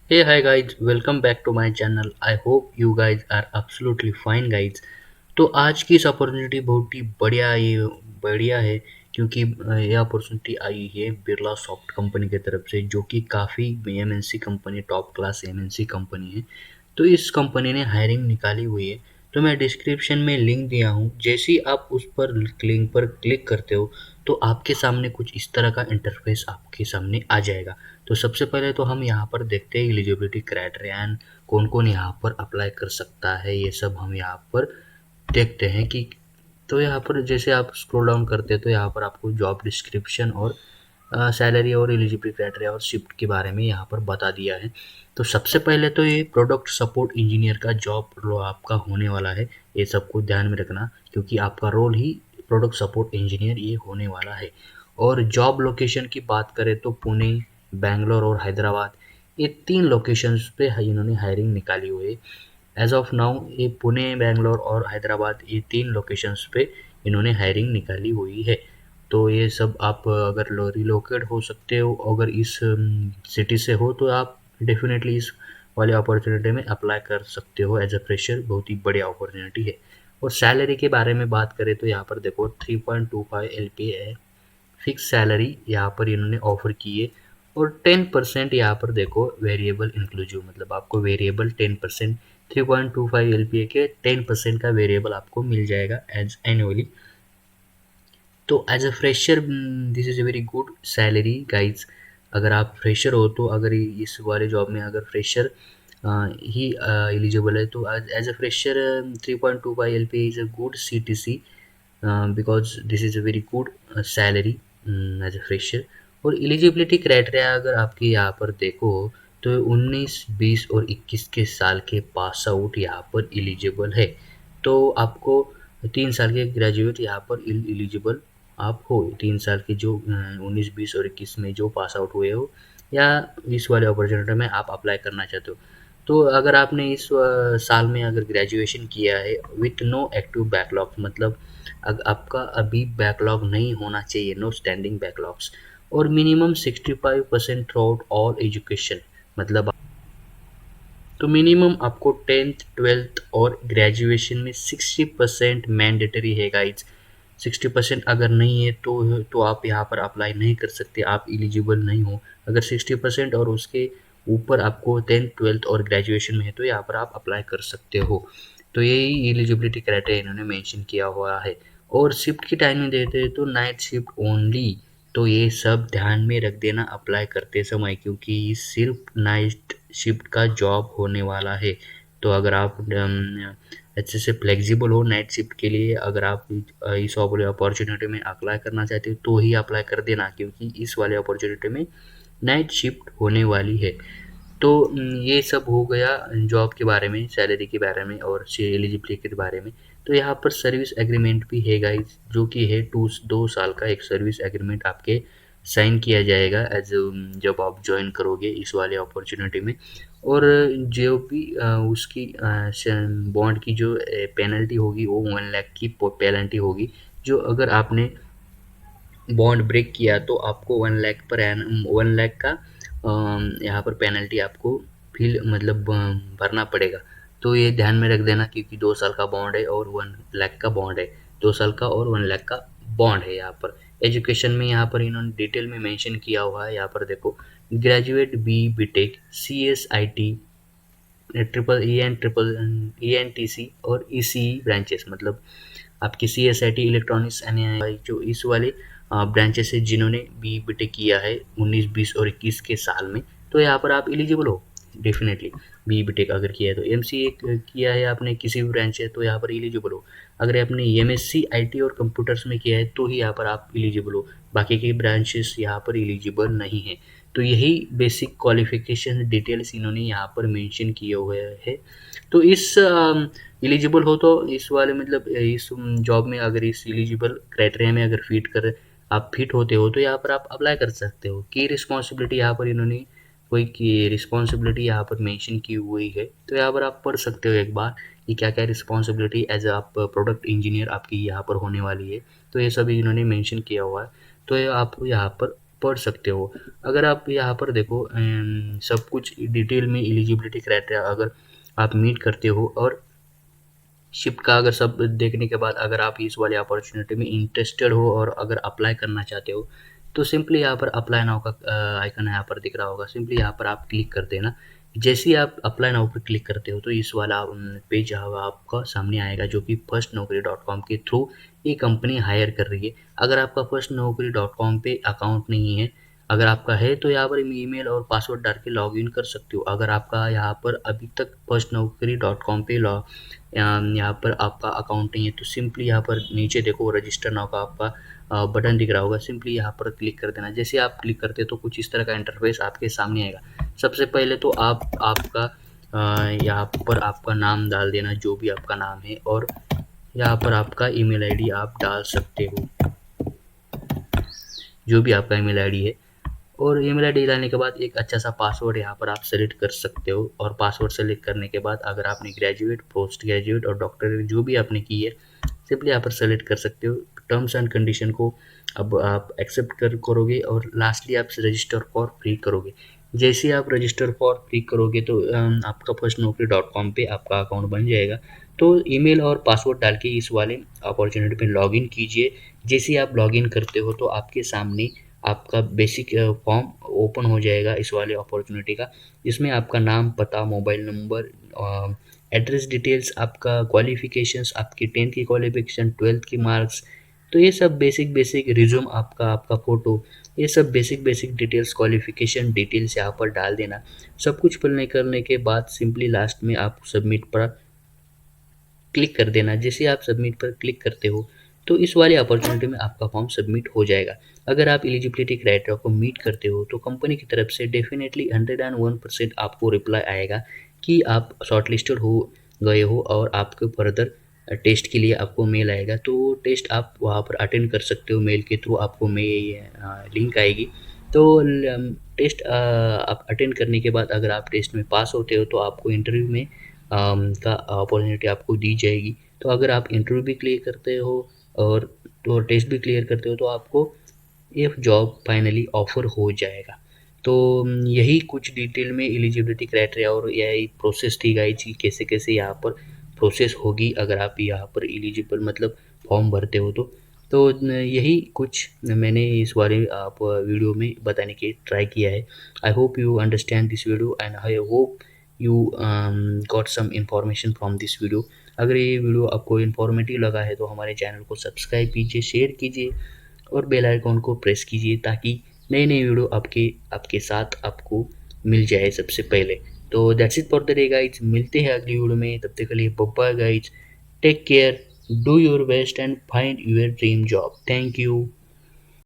Hi guys, welcome back to my channel. I hope you guys are absolutely fine guys. तो आज की इस opportunity बहुत ही बढ़िया है क्योंकि ये अपॉर्चुनिटी आई है बिरला सॉफ्ट कंपनी की तरफ से जो कि काफ़ी MNC company top class MNC company है। तो इस कंपनी ने हायरिंग निकाली हुई है। तो मैं डिस्क्रिप्शन में लिंक दिया हूँ, जैसे ही आप उस पर लिंक पर क्लिक करते हो तो आपके सामने कुछ इस तरह का इंटरफेस आपके सामने आ जाएगा। तो सबसे पहले तो हम यहाँ पर देखते हैं एलिजिबिलिटी क्राइटेरिया एंड कौन कौन यहाँ पर अप्लाई कर सकता है, ये सब हम यहाँ पर देखते हैं कि तो यहाँ पर जैसे आप स्क्रॉल डाउन करते हैं तो यहाँ पर आपको जॉब डिस्क्रिप्शन और सैलरी और एलिजिबिलिटी क्राइटेरिया और शिफ्ट के बारे में यहाँ पर बता दिया है। तो सबसे पहले तो ये प्रोडक्ट सपोर्ट इंजीनियर का जॉब रो आपका होने वाला है, ये सबको ध्यान में रखना क्योंकि आपका रोल ही प्रोडक्ट सपोर्ट इंजीनियर ये होने वाला है। और जॉब लोकेशन की बात करें तो पुणे, बैंगलोर और हैदराबाद, ये 3 लोकेशंस पे इन्होंने हायरिंग निकाली हुई है। एज़ ऑफ नाउ ये पुणे, बैंगलोर और हैदराबाद, ये 3 लोकेशंस पे इन्होंने हायरिंग निकाली हुई है। तो ये सब आप अगर रिलोकेट हो सकते हो, अगर इस सिटी से हो तो आप डेफिनेटली इस वाले अपॉर्चुनिटी में अप्लाई कर सकते हो एज अ फ्रेशर। बहुत ही बढ़िया अपॉर्चुनिटी है। और सैलरी के बारे में बात करें तो यहाँ पर देखो 3.25 LPA है, फिक्स सैलरी यहाँ पर इन्होंने ऑफर की है। और 10% यहाँ पर देखो वेरिएबल इंक्लूसिव, मतलब आपको वेरिएबल 10%, 3.25 LPA के 10% का वेरिएबल आपको मिल जाएगा एज एनुअली। तो as a fresher this is a very good salary guys. अगर आप फ्रेशर हो तो अगर इस वाले जॉब में अगर फ्रेशर ही एलिजिबल है तो as a fresher 3.25 LPA is a good CTC because this is a very good salary as a fresher। और एलिजिबिलिटी क्राइटेरिया अगर आपके यहाँ पर देखो तो 19, 20 और 21 के साल के पास आउट यहाँ पर एलिजिबल है। तो आपको 3 साल के ग्रेजुएट यहाँ पर एलिजिबल आप हो, 3 साल के जो 19, 20 और 21 में जो पास आउट हुए हो या इस वाले अपॉर्चुनिटी में आप अप्लाई करना चाहते हो। तो अगर आपने इस साल में अगर ग्रेजुएशन किया है विथ नो एक्टिव बैकलॉग, मतलब आपका अभी बैकलॉग नहीं होना चाहिए, नो स्टैंडिंग बैकलॉग्स, और minimum 65% through out all education, मतलब तो मिनिमम आपको 10th 12th और ग्रेजुएशन में 60% मैंडेटरी है गाइज। 60% अगर नहीं है तो आप यहाँ पर अप्लाई नहीं कर सकते, आप एलिजिबल नहीं हो। अगर 60% और उसके ऊपर आपको 10th 12th और ग्रेजुएशन में है तो यहाँ पर आप अप्लाई कर सकते हो। तो यही एलिजिबिलिटी क्राइटेरिया इन्होंने मेंशन किया हुआ है। और शिफ्ट की टाइमिंग देते हैं तो नाइट शिफ्ट ओनली। तो ये सब ध्यान में रख देना अप्लाई करते समय क्योंकि सिर्फ नाइट शिफ्ट का जॉब होने वाला है। तो अगर आप अच्छे से फ्लेक्सिबल हो नाइट शिफ्ट के लिए, अगर आप इस वाले अपॉर्चुनिटी में अप्लाई करना चाहते हो तो ही अप्लाई कर देना क्योंकि इस वाले अपॉर्चुनिटी में नाइट शिफ्ट होने वाली है। तो ये सब हो गया जॉब के बारे में, सैलरी के बारे में और एलिजिबिलिटी के बारे में। तो यहाँ पर सर्विस एग्रीमेंट भी है गाइज, जो कि है 2 साल का एक सर्विस एग्रीमेंट आपके साइन किया जाएगा एज जब आप ज्वाइन करोगे इस वाले अपॉर्चुनिटी में। और जो भी उसकी बॉन्ड की जो पेनल्टी होगी वो 1 लाख की पेनल्टी होगी। जो अगर आपने बॉन्ड ब्रेक किया तो आपको 1 लाख पर एनम 1 लाख का यहाँ पर पेनल्टी आपको फील मतलब भरना पड़ेगा। तो ये ध्यान में रख देना क्योंकि 2 साल का बॉन्ड है और 1 लाख का बॉन्ड है। 2 साल का और 1 लाख का बॉन्ड है यहाँ पर। एजुकेशन में यहाँ पर इन्होंने डिटेल में मेंशन किया हुआ है, यहाँ पर देखो ग्रेजुएट BTech CSIT ENTC और ECE ब्रांचेस, मतलब आपकी CSIT इलेक्ट्रॉनिक्स एंड जो इस वाले ब्रांचेस है जिन्होंने BTech किया है 19, 20 और 21 के साल में, तो यहाँ पर आप एलिजिबल हो डेफिनेटली। BTech अगर किया है तो MCA किया है आपने किसी भी ब्रांच है तो यहाँ पर एलिजिबल हो। अगर आपने MSc IT और कंप्यूटर्स में किया है तो ही यहाँ पर आप एलिजिबल हो, बाकी के ब्रांचेस यहाँ पर एलिजिबल नहीं है। तो यही बेसिक क्वालिफिकेशन डिटेल्स इन्होंने यहाँ पर मेंशन किए हुए हैं। तो इस एलिजिबल हो तो इस वाले मतलब इस जॉब में अगर इस एलिजिबल क्राइटेरिया में अगर आप फिट होते हो तो यहाँ पर आप अप्लाई कर सकते हो। की रिस्पॉन्सिबिलिटी यहाँ पर इन्होंने कोई की रिस्पॉन्सिबिलिटी यहाँ पर मेंशन की हुई है, तो यहाँ पर आप पढ़ सकते हो एक बार कि क्या क्या रिस्पॉन्सिबिलिटी एज आप प्रोडक्ट इंजीनियर आपकी यहाँ पर होने वाली है। तो ये सभी इन्होंने मेंशन किया हुआ है, तो ये आप यहाँ पर पढ़ सकते हो। अगर आप यहाँ पर देखो सब कुछ डिटेल में एलिजिबिलिटी क्राइटेरिया अगर आप मीट करते हो और शिफ्ट का अगर सब देखने के बाद अगर आप इस वाले अपॉर्चुनिटी में इंटरेस्टेड हो और अगर अप्लाई करना चाहते हो, तो सिंपली यहाँ पर अप्लाई नाउ का आइकन यहाँ पर दिख रहा होगा, सिंपली यहाँ पर आप क्लिक कर देना। जैसे ही आप अप्लाई नाउ पर क्लिक करते हो तो इस वाला पेज आपका सामने आएगा, जो कि फर्स्ट नौकरी डॉट कॉम के थ्रू ये कंपनी हायर कर रही है। अगर आपका फर्स्ट नौकरी डॉट कॉम पे अकाउंट नहीं है, अगर आपका है तो यहाँ पर ईमेल और पासवर्ड डाल के लॉग इन कर सकते हो। अगर आपका यहाँ पर अभी तक फर्स्ट नौकरी डॉट कॉम पे यहाँ पर आपका अकाउंट नहीं है, तो सिंपली यहाँ पर नीचे देखो रजिस्टर नाउ का आपका बटन दिख रहा होगा, सिंपली यहाँ पर क्लिक कर देना। जैसे आप क्लिक करते हो तो कुछ इस तरह का इंटरफेस आपके सामने आएगा। सबसे पहले तो आप आपका यहाँ पर आपका नाम डाल देना, जो भी आपका नाम है, और यहाँ पर आपका ईमेल आईडी आप डाल सकते हो, जो भी आपका ईमेल आईडी है। और ईमेल आईडी डालने के बाद एक अच्छा सा पासवर्ड यहाँ पर आप सेलेक्ट कर सकते हो। और पासवर्ड सेलेक्ट करने के बाद अगर आपने ग्रेजुएट, पोस्ट ग्रेजुएट और डॉक्टरेट जो भी आपने की है, सिंपली यहाँ पर सेलेक्ट कर सकते हो। टर्म्स एंड कंडीशन को अब आप एक्सेप्ट करोगे और लास्टली आप रजिस्टर फॉर फ्री करोगे। जैसे आप रजिस्टर फॉर फ्री करोगे तो आपका फर्स्ट नौकरी डॉट कॉम पर आपका अकाउंट बन जाएगा। तो ईमेल और पासवर्ड डाल के इस वाले अपॉर्चुनिटी पे लॉगिन कीजिए। जैसे ही आप लॉगिन करते हो तो आपके सामने आपका बेसिक फॉर्म ओपन हो जाएगा इस वाले अपॉर्चुनिटी का। इसमें आपका नाम, पता, मोबाइल नंबर, एड्रेस डिटेल्स, आपका क्वालिफिकेशंस, आपकी 10th की क्वालिफिकेशन, 12th की मार्क्स, तो ये सब बेसिक रिज्यूम आपका, आपका फ़ोटो, ये सब बेसिक डिटेल्स, क्वालिफिकेशन डिटेल्स यहाँ पर डाल देना। सब कुछ फिल करने के बाद सिंपली लास्ट में आप सबमिट पर क्लिक कर देना। जैसे आप सबमिट पर क्लिक करते हो तो इस वाली अपॉर्चुनिटी में आपका फॉर्म सबमिट हो जाएगा। अगर आप एलिजिबिलिटी क्राइटेरिया को मीट करते हो तो कंपनी की तरफ से डेफिनेटली 101% आपको रिप्लाई आएगा कि आप शॉर्टलिस्टेड हो गए हो और आपके फर्दर टेस्ट के लिए आपको मेल आएगा। तो टेस्ट आप वहाँ पर अटेंड कर सकते हो, मेल के थ्रू आपको लिंक आएगी। तो टेस्ट आप अटेंड करने के बाद अगर आप टेस्ट में पास होते हो तो आपको इंटरव्यू में का अपॉर्चुनिटी आपको दी जाएगी। तो अगर आप इंटरव्यू भी क्लियर करते हो और तो टेस्ट भी क्लियर करते हो तो आपको ये जॉब फाइनली ऑफर हो जाएगा। तो यही कुछ डिटेल में एलिजिबिलिटी क्राइटेरिया और यही प्रोसेस थी गाइस कि कैसे कैसे यहाँ पर प्रोसेस होगी अगर आप यहाँ पर एलिजिबल मतलब फॉर्म भरते हो तो यही कुछ मैंने इस बारे आप वीडियो में बताने की ट्राई किया है। I hope you understand this video and I hope you got some information from this video. अगर ये वीडियो आपको इन्फॉर्मेटिव लगा है तो हमारे चैनल को सब्सक्राइब कीजिए, शेयर कीजिए और बेल आइकॉन को प्रेस कीजिए ताकि नई नई वीडियो आपके आपके साथ आपको मिल जाए सबसे पहले। तो that's it for the day guys, मिलते हैं अगली वीडियो में, तब तक के लिए bye guys, take care, do your best and find your dream job. Thank you.